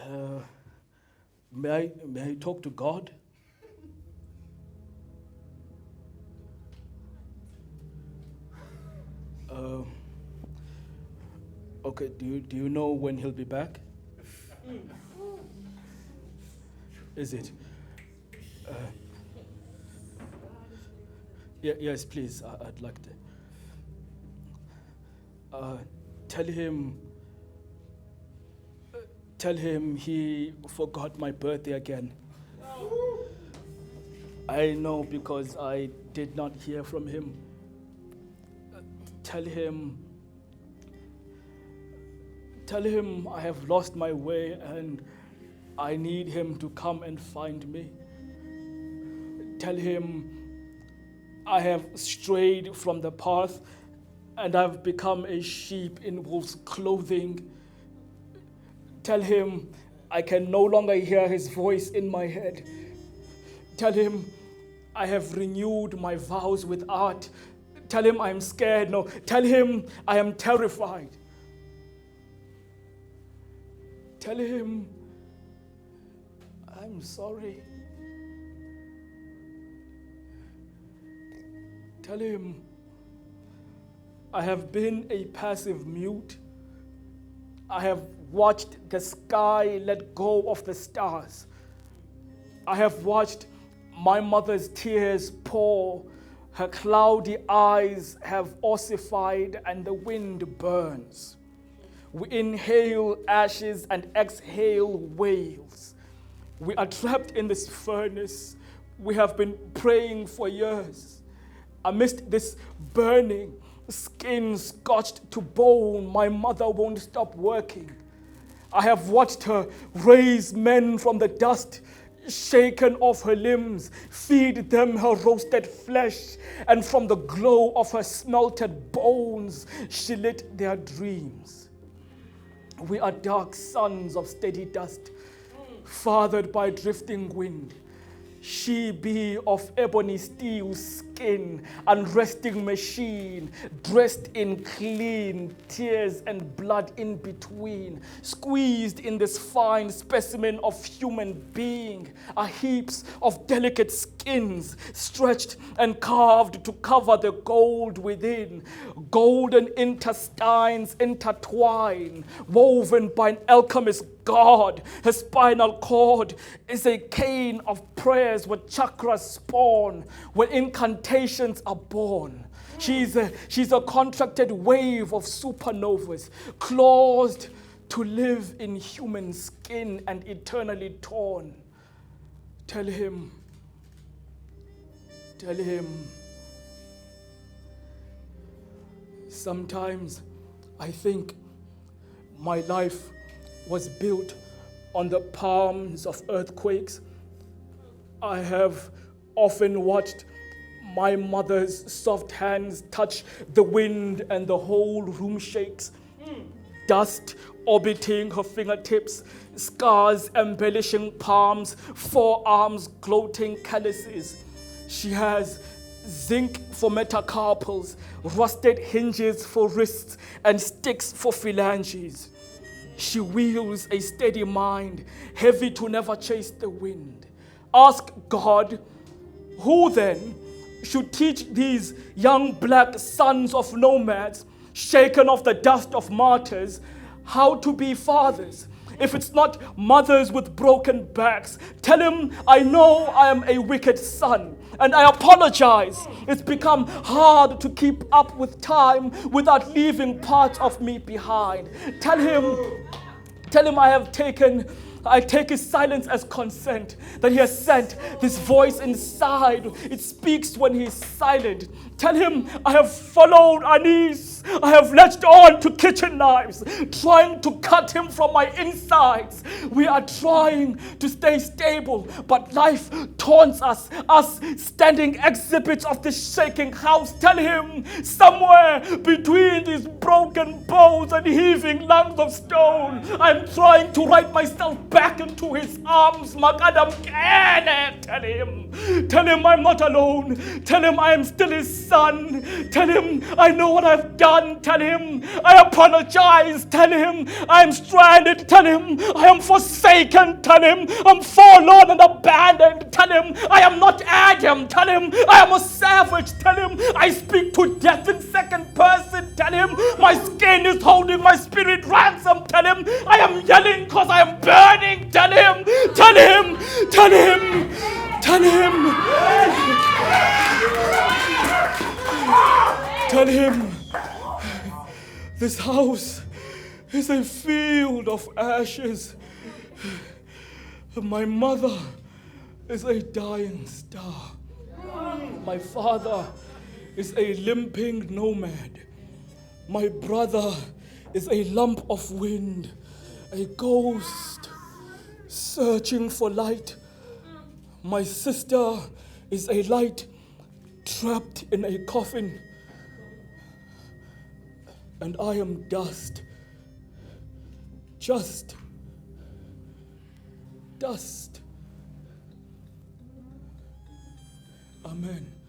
Uh, may I talk to God? Uh, okay, do you know when he'll be back? Is it? Uh, yes, please, I'd like to. Tell him he forgot my birthday again. I know because I did not hear from him. Tell him I have lost my way and I need him to come and find me. Tell him I have strayed from the path and I've become a sheep in wolf's clothing. Tell him I can no longer hear his voice in my head. Tell him I have renewed my vows with art. Tell him I'm scared. No, tell him I am terrified. Tell him I'm sorry. Tell him I have been a passive mute. I have watched the sky let go of the stars. I have watched my mother's tears pour. Her cloudy eyes have ossified and the wind burns. We inhale ashes and exhale wails. We are trapped in this furnace. We have been praying for years. Amidst this burning, skin scorched to bone, my mother won't stop working. I have watched her raise men from the dust, shaken off her limbs, feed them her roasted flesh, and from the glow of her smelted bones, she lit their dreams. We are dark sons of steady dust, fathered by drifting wind. She be of ebony steel skin, unresting machine, dressed in clean, tears and blood in between. Squeezed in this fine specimen of human being are heaps of delicate skins, stretched and carved to cover the gold within. Golden intestines intertwine, woven by an alchemist God. Her spinal cord is a cane of prayers where chakras spawn, where incantations are born. She's a contracted wave of supernovas, claused to live in human skin and eternally torn. Tell him, sometimes I think my life was built on the palms of earthquakes. I have often watched my mother's soft hands touch the wind and the whole room shakes. Dust orbiting her fingertips, scars embellishing palms, forearms gloating calluses. She has zinc for metacarpals, rusted hinges for wrists, and sticks for phalanges. She wields a steady mind, heavy to never chase the wind. Ask God, who then should teach these young black sons of nomads, shaken off the dust of martyrs, how to be fathers? If it's not mothers with broken backs, tell him I know I am a wicked son, and I apologize. It's become hard to keep up with time without leaving parts of me behind. Tell him I take his silence as consent, that he has sent this voice inside. It speaks when he is silent. Tell him I have followed Anis. I have latched on to kitchen knives, trying to cut him from my insides. We are trying to stay stable, but life taunts us standing exhibits of this shaking house. Tell him somewhere between these broken bones and heaving lungs of stone, I'm trying to write myself back into his arms. Makadam Kene. Tell him I'm not alone. Tell him I am still his son. Tell him I know what I've done done. Tell him, I apologize. Tell him, I am stranded. Tell him, I am forsaken. Tell him, I'm forlorn and abandoned. Tell him, I am not Adam. Tell him, I am a savage. Tell him, I speak to death in second person. Tell him, my skin is holding my spirit ransom. Tell him, I am yelling because I am burning. Tell him, tell him, tell him, tell him. Tell him, this house is a field of ashes. My mother is a dying star. My father is a limping nomad. My brother is a lump of wind, a ghost searching for light. My sister is a light trapped in a coffin. And I am dust. Just dust. Amen.